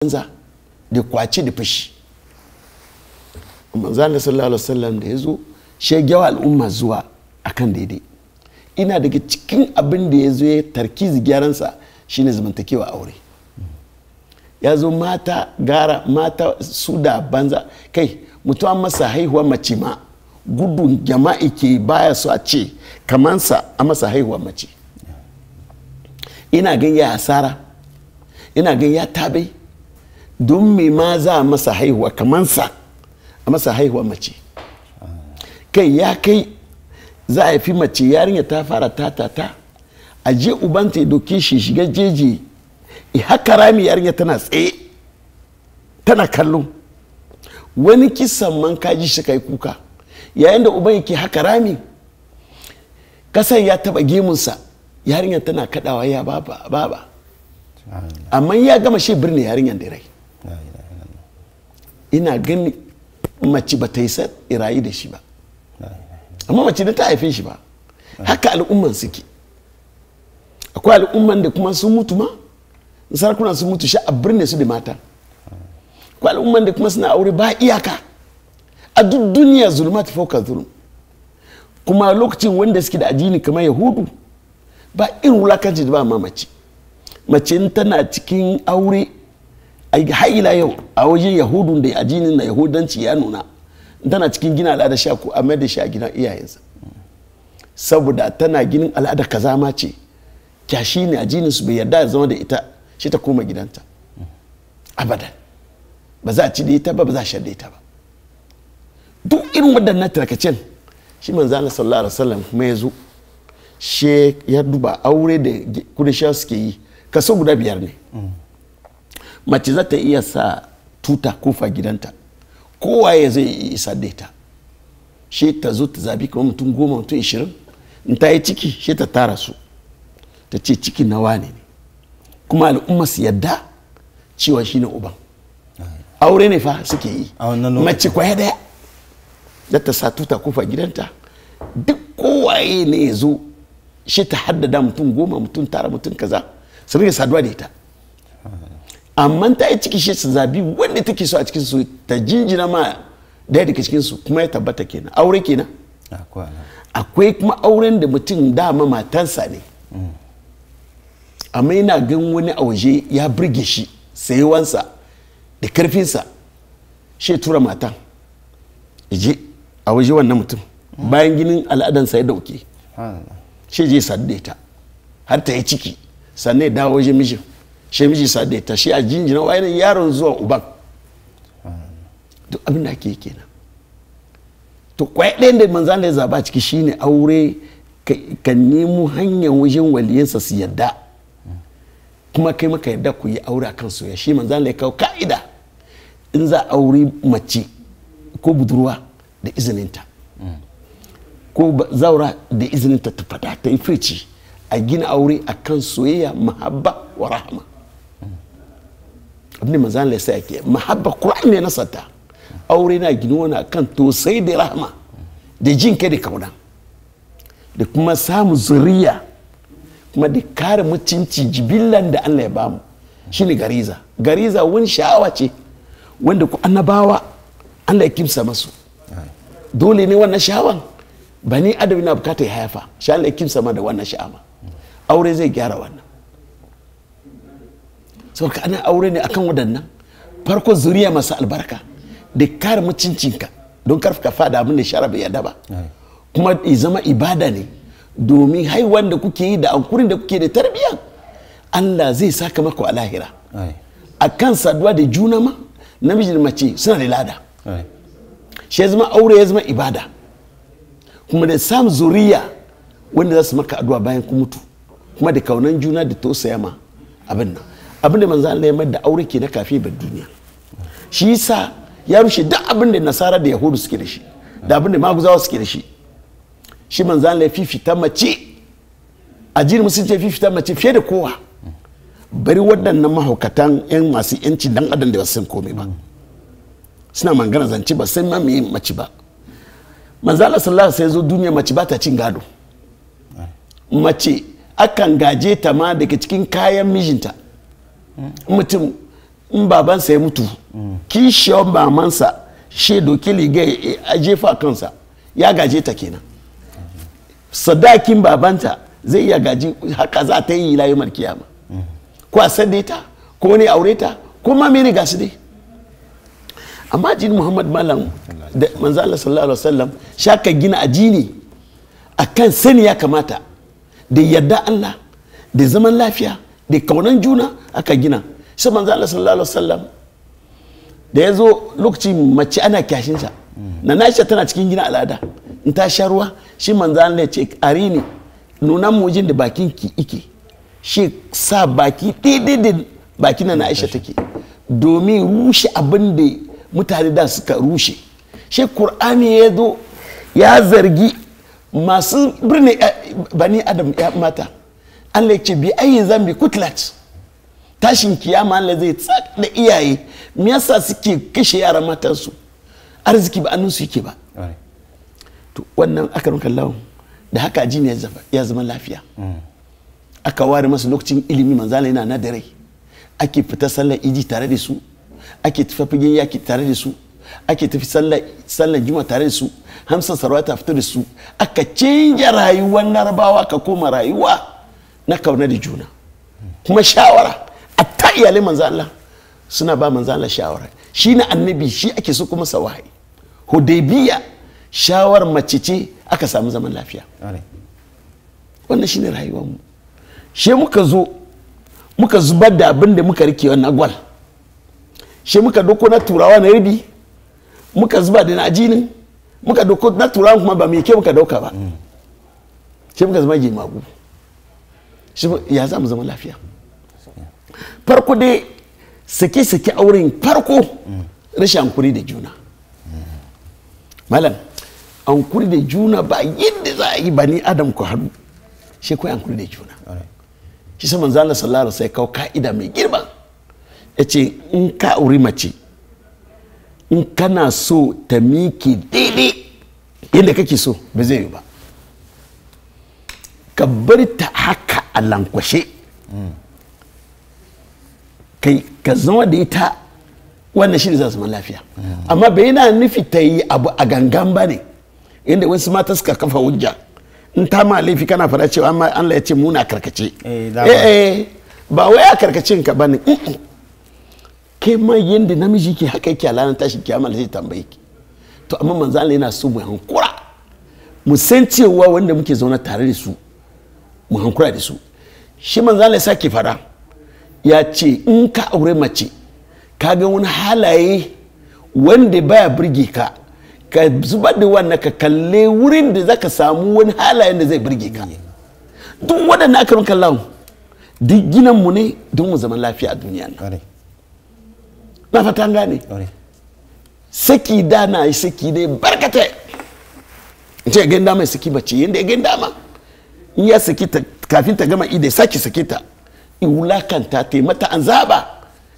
banza da kwace da fashi. Manzo Allah sallallahu alaihi wasallam da yazo shegewa al'umma zuwa akan daidai. Ina daga cikin abin da yazo ya tarkizi gyaransa shine zamantakewa aure. Ya zo mata gara mata su da banza kai mutuwa masa haihuwa mace ma gudun jama'i ke baya so a ce kamansa a masa haihuwa mace. Ina gan ya asara, ina gan ya tabe don me ma za a masa haihuwa kamansa a masa haihuwa mace. Kai ya kai za a fi mace yarinya ta fara ta a je ubanta ya doke shi shiga jeji haka rami yarinya tana tsaye tana kallo. Wani kisan man kaji shi kai kuka yayin da uban yake haka rami kasan ya taba gemunsa yarinya tana kadawa ya baba amma ya gama shi birni yarinyar da rai. Ina gani mace ba ta yi sa irayi da shi ba amma mace da ta haife shi ba. Haka al'umman suke. Akwai al'umman da kuma sun mutu ma sarakuna sun mutu sha a birne su da mata. Akwai al'umman da kuma suna aure ba iyaka a duk duniya zulmat fauka zulum. Kuma lokacin wanda suke da addini kamar yahudu ba irin wulakanci da ba ma mace. Mace tana cikin aure a haila yau a wajen yahudun da addinin na yahudanci ya nuna tana cikin gina al'ada sha ko a da sha gina iyayensa saboda tana ginin al'ada kaza ma ce kyashi ne addinin su bai yarda ya zama da ita shi ta koma gidanta abadan ba za a ci da ita ba za a sha da ita ba. Duk irin waɗannan tarkacen shi manzo Allah sallallahu alaihi wasallam kuma ya zo she ya duba aure da kudisha suke yi kaso guda 5 ne. Mace za ta iya sa tuta kofa gidanta kowaye zai isa da ita she ta zo ta zabi kamar mutum 10 mutum 20 in ta yi ciki she ta tara su ta ce ciki nawa ne kuma al'umma su yadda cewa shine uban. Aure ne fa suke yi mace kwaya daya da ta sa tuta kofa gidanta duk kowaye ne ya zo she ta haddada mutum 10 mutum 9 mutum kaza su rage saduwa da ita. Amma ta yi ciki shi su zabi wanda take so a cikin su ta jinjina ma daya daga cikin su kuma ya tabbata kenan aure kenan. Akwai kuma auren da mutum dama matansa ne amma yana gan wani a waje ya burge shi sayewansa da karfinsa shi tura matan je a waje wannan mutum bayan ginin al'adansa ya dauke shi je sadu da ita har ta yi ciki sannan ya dawo waje mijin shi miji sadu da ita shi a jinjina wayanin yaron zuwa uban. Duk abin da ake kenan. To kwaya ɗayan da manzan da ya zaba ciki shine aure ka nemo hanyar wajen waliyansa su yadda kuma kai maka yadda ku yi aure a kan soya. Shi manzan da ya kawo ka'ida in za aure mace ko budurwa da izininta ko zaura da izininta ta fada ta yi fici a gina aure a kan soyayya mahabba wa rahama. abin da manzan da ya sa yake mahabba Qur'an ne na sata aure na gina wani kan tosai da rahama da jin kai da kauna da kuma samu zuriya kuma da kare mutunci jibillan da Allah ya bamu shine gariza wani sha'awa ce wanda ku annabawa Allah ya kimsa masu dole ne wannan sha'awan bani adam na bukata ya haifa sha Allah ya kimsa ma da wannan sha'awa aure zai gyara wannan saboda ana aure ne akan wadannan farko zuriya masu albarka da kare mutuncinka don karfaka fada abin da shara bai yada ba kuma ya zama ibada ne domin haihuwan da kuke yi da ankurin da kuke da tarbiyya Allah zai saka maka a lahira a kan saduwa da juna ma namiji da mace suna da lada shi ya zama aure ya zama ibada kuma da samun zuriya wanda za su maka addu'a bayan ku mutu kuma da kaunan juna da tausaya ma abin da manzo Allah ya mai da aure ke na kafi bar duniya. Shi yasa ya rushe duk abin da nasara da yahudu suke da shi da abin da maguzawa suke da shi. Shi manzo Allah ya fifita mace ajin musulunci ya fifita mace fiye da kowa. Bari waɗannan mahaukatan yan masu yanci dan adam da ba san komai ba suna mangana zance ba san ma me mace ba. Manzo Allah sallallahu alaihi wasallam ya zo duniya mace ba ta cin gado. Mace akan gaje ta ma daga cikin kayan mijinta. Mutum in babansa ya mutu kishiyar mamansa she doki liga a jefa kansa ya gaje ta kenan sadakin babanta zai iya gaji haka za ta yi layi markiyama ko a sande ta ko ne aure ta ko ma mene gasu dai amma jini Muhammad malam da manzo Allah sallallahu alaihi wasallam shaka gina ajini akan sani ya kamata da yarda Allah da zaman lafiya da kaunan juna aka gina sai manzo Allah sallallahu alaihi wasallam da yazo lokacin mace ana kyashin sa na Aisha tana cikin gina al'ada in ta sha ruwa shi manzo Allah ya ce arini nuna mujin da bakin ki ike shi sa baki daidai da bakin na Aisha take domin rushe abin da mutane da suka rushe shi Qur'ani ya zo ya zargi masu birni bani adam ya mata Allah ya ce bi ayi zambi kutlat tashin kiyama Allah zai tsak da iyaye me yasa suke kashe yaran matansu arziki ba annunsu yake ba to wannan akarin kallon da haka jini ya zama lafiya aka ware masa lokacin ilimi manzala yana na da rai ake fita sallar iji tare da su ake tafi fagen yaki tare da su ake tafi sallar juma tare da su hamsan sarwata fito da su aka canja rayuwar larabawa ka koma rayuwa na kauna da juna kuma shawara a ta iyalai manzo Allah suna ba manzo Allah shawara shi na annabi shi ake so kuma sa wahayi hudaybiya shawar mace ce aka samu zaman lafiya wannan shine rayuwar mu she muka zo muka zubar da abin da muka rike wannan gwal she muka doko na turawa na ribi muka zuba da najinin muka doko na turawa kuma ba mai ke muka dauka ba she muka zama jemagu shi ya za mu zama lafiya farko dai sake auren farko rashin hankuri da juna malam hankuri da juna ba yadda za a yi ba ni adam ku haɗu shi kawai hankuri da juna shi sa manzo Allah sallallahu alaihi wasallam kawo ka'ida mai girma yace in ka auri mace in kana so ta miki daidai yadda kake so ba zai yi ba ka bar ta haka a lankwashe kai ka zama da ita wannan shi ne za su zama lafiya amma bai yana nufi ta yi abu a gangan ba ne inda wasu mata suka kafa hujja in ta ma laifi kana fara cewa amma Allah ya ce muna karkace ba wai a karkacin ka bane kai ma yanda namiji ke haka yake alalan tashi kiyama zai tambaye ki to amma manzo Allah yana so mu hankura mu san cewa wanda muke zauna tare da su mu hankura da su shi manzo Allah ya sake fara ya ce in ka aure mace ka ga wani halaye wanda baya burge ka ka zubar da wannan ka kalle wurin da zaka samu wani halayen da zai burge ka duk waɗannan aka kallon duk ginan mu ne don mu zama lafiya a duniya nan na fata an gane saki da na yi saki dai barkata in ce ganda mai saki bace yadda ya ganda ma in ya saki ta kafin ta gama idai saki saki ta in wulakanta ta mata an zaba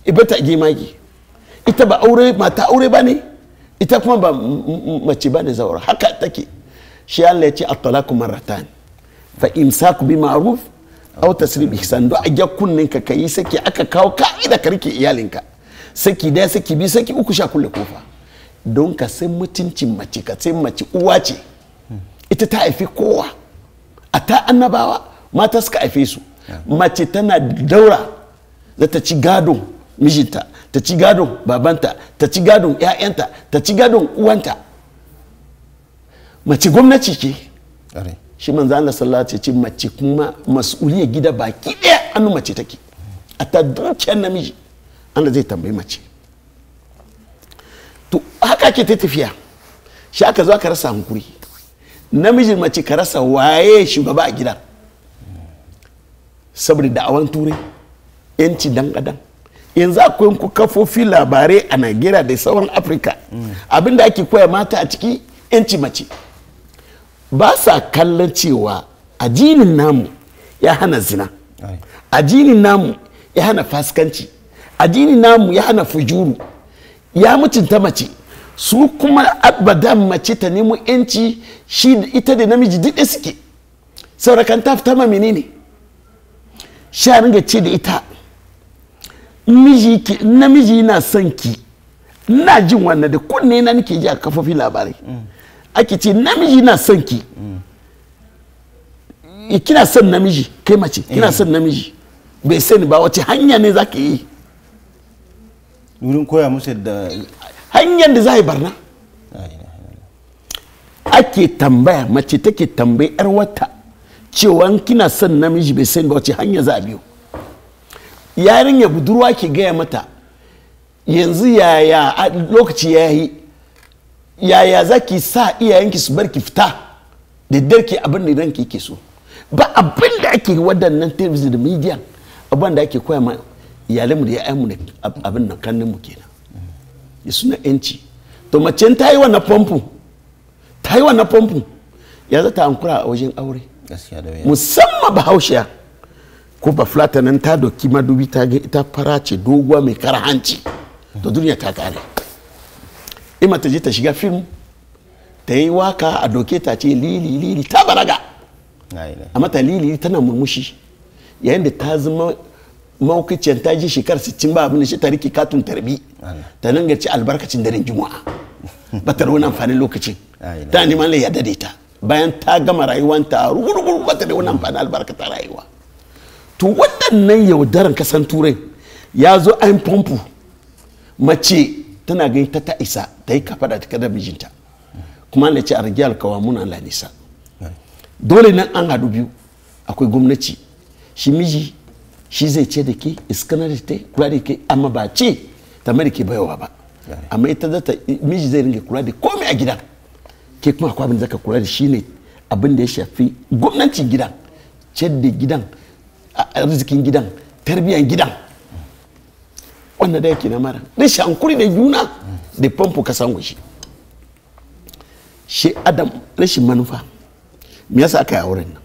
ibata gemagi ita ba aure mata aure ba ne ita kuma ba mace ba ne zaura haka take shi Allah ya ce at-talaqu marratan fa imsaku bi ma'ruf aw tasrib ihsan do a kunnin ka kai saki aka kawo ka'ida ka rike iyalinka saki da saki bi saki uku sha kulle kofa don ka san mutuncin mace ka san mace uwa ce ita ta haifi kowa a ta annabawa mata suka haife su mace tana daura za ta ci gadon mijinta ta ci gadon babanta ta ci gadon ƴaƴanta ta ci gadon uwanta mace gwamnati ce shi manzo Allah sallallahu alaihi wasallam mace kuma mas'uliyar gida baki ɗaya annu mace take a ta dukiyar namiji Allah zai tambayi mace to haka ke ta tafiya shi aka zo aka rasa hankuri namijin mace ka rasa waye shugaba a gida saboda da'awan turai yanci dan adam yanzu akwai kafofi labarai a Najeriya da sauran Afirka abinda ake koya mata a ciki yanci mace ba sa kallon cewa addinin namu ya hana zina addinin namu ya hana fasikanci addinin namu ya hana fujuru ya mutunta mace su kuma abadan mace ta nemo yanci shi ita da namiji duk suke saurakan ta fita ma menene sha ringa ce da ita namiji na son ki ina jin wannan da kunne na nake ji a kafofin labarai ake ce namiji na son ki kina son namiji kai mace kina son namiji bai sani ba wace hanya ne za ka yi wurin koya musu da hanyar da za yi barna ake tambaya mace take tambayi yar wata cewa kina son namiji bai sani ba wace hanya za a biyo yarinya budurwa ke gaya mata yanzu yaya lokaci ya yi yaya za ki sa iyayenki su bar ki fita da darki abin da ranki ke so ba abin da ake waɗannan television da media abin da ake koya ma iyalanmu da ya'yanmu da abin nan kanninmu kenan ya suna yanci to mace ta yi wannan famfo ya za ta hankura a wajen aure musamman bahaushiya ko ba flata nan ta doki madubi ta ga ita fara ce doguwa mai kara hanci to duniya ta kare ima ta je ta shiga film ta yi waka a doke ta ce lili ta baraga amma ta lili tana murmushi yayin da ta zama maukaciyar ta ji shekar 60 ba abin da shi ta rike katun tarbi ta nan garci albarkacin daren juma'a ba ta wani amfanin lokacin ta neman lai ya dade ta bayan ta gama rayuwanta rugurugu ba ta da wani amfanin albarkata rayuwa to waɗannan yaudaran kasan turai ya zo an famfo mace tana gani ta isa ta yi kafa da ta kada mijinta kuma na ce a rage alkawamuna Allah nisa dole nan an haɗu biyu akwai gwamnati shi miji shi zai ce da ke iskanar da ta kula da ke amma ba ce ta mai da ke bayawa ba amma ita zata miji zai ringa kula da komai a gidan ke kuma akwai abin da zaka kula da shi ne abin da ya shafi gwamnatin gidan ce da gidan arzikin gidan tarbiyyar gidan wannan da yake na mara rashin hankuri da juna da famfo ka san shi shi adam rashin manufa me yasa aka yi auren nan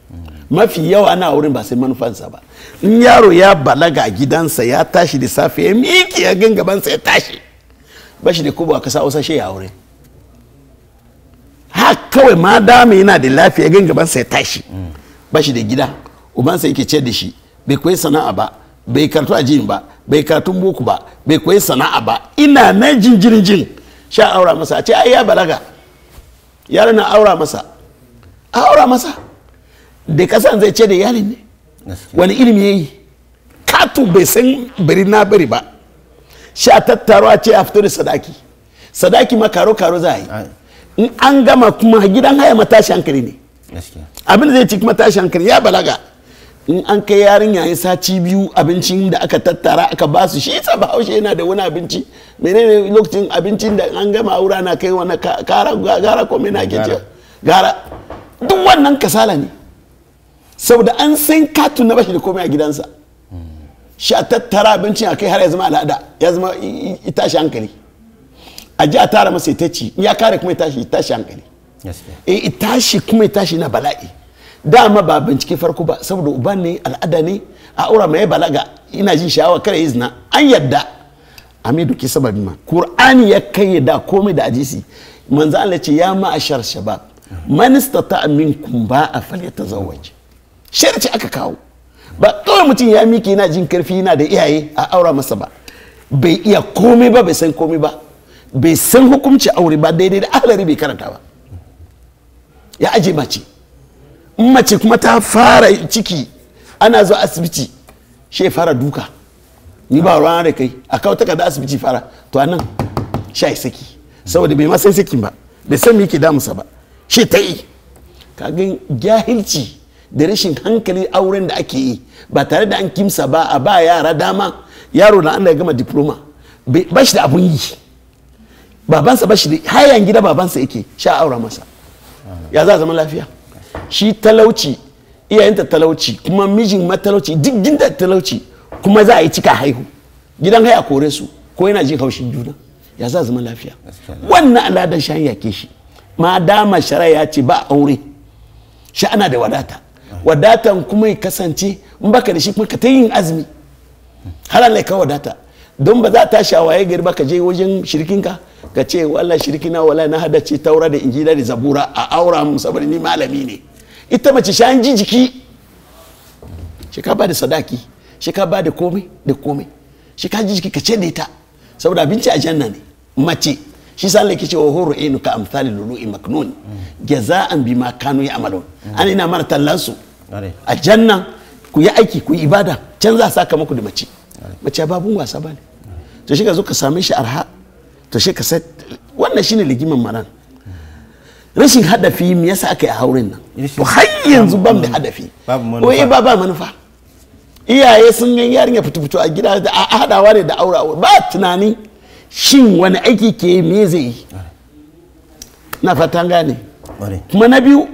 mafi yawa ana auren ba sai manufansa ba in yaro ya balaga a gidansa ya tashi da safe ya miki ya gan gabansa ya tashi ba shi da kubo a kasa wasa shi ya aure ha kawai ma dama yana da lafiya gan gabansa ya tashi ba shi da gida ubansa yake ce da shi bai koyi sana'a ba bai karatu a jin ba bai karatun boko ba bai koyi sana'a ba ina na jinjirin sha aura masa a ce ai ya balaga yaron na aura masa da kasan zai ce da iyalin ne wani ilimi yayi katu bai san bari na bari ba sha tattaro a ce a fito da sadaki ma karo za a yi in an gama kuma gidan haya matashi hankali ne abin da zai ci matashi hankali ya balaga in an kai yarin yayin sati biyu abincin da aka tattara aka ba su shi yasa bahaushe yana da wani abinci menene lokacin abincin da an gama aura na kai wani gara ko mena ke ce gara duk wannan kasala ne saboda an san katun na bashi da komai a gidansa shi a tattara abincin a kai har ya zama al'ada ya zama tashi hankali a ji a tara masa ita ci ya kare kuma ya tashi hankali tashi kuma ya tashi na bala'i dama ba bincike farko ba saboda uban ne al'ada ne a aura mai balaga ina jin sha'awa kare izina an yadda amidu ke sababi ma qur'ani ya kayyada komai da ajisi manzo Allah ce ya ma'ashar shabab man istata minkum ba'a falyatazawwaj sharci aka kawo ba kawai mutum ya miki yana jin karfi yana da iyaye a aura masa ba bai iya komai ba bai san komai ba bai san hukunci aure ba daidai da ahlari bai karanta ba ya aje mace mace kuma ta fara ciki ana zuwa asibiti shi fara duka ni ba ruwan da kai a kawo takarda asibiti fara to anan sha saki saboda bai ma san sakin ba bai san me yake damusa ba shi ta yi kagan jahilci da rashin hankali auren da ake yi ba tare da an kimsa ba a ba yara dama yaro na Allah ya gama diploma ba shi da abun yi babansa ba shi da hayan gida babansa yake sha aura masa ya za zama lafiya shi talauci iyayenta talauci kuma mijin matalauci duk ginda talauci kuma za a yi cika haihu gidan haya kore su ko yana jin haushin juna ya za zama lafiya wannan aladan shan yake shi ma dama shari'a ya ce ba aure shi ana da wadatan kuma ya kasance in baka da shi kuma ka ta yin azumi halal ka wadata don ba za ta shawaye gari ba ka je wajen shirkinka ka ce wallahi shirkina wallahi na hada ce taura da injila da zabura a aura mu saboda ni malami ne ita mace shan jiki shi ka ba da sadaki shi ka ba da komai shi ka ji jiki ka ce da ita saboda abinci a janna ne mace shi sa Allah yake cewa huru inu ka amsali lulu'i maknun jaza'an bima kanu ya'malun an ina mana tallansu a janna ku yi aiki ku yi ibada can za saka muku da mace mace babun wasa bane to shi ka zo ka same shi arha to shi ka sai wannan shine ligiman maran rashin hadafi me yasa aka yi auren nan to har yanzu ban da hadafi wai ba manufa iyaye sun gan yarinya fito a gida da hadawa ne da aure ba tunani shin wani aiki ke me zai yi na fatan gane kuma na biyu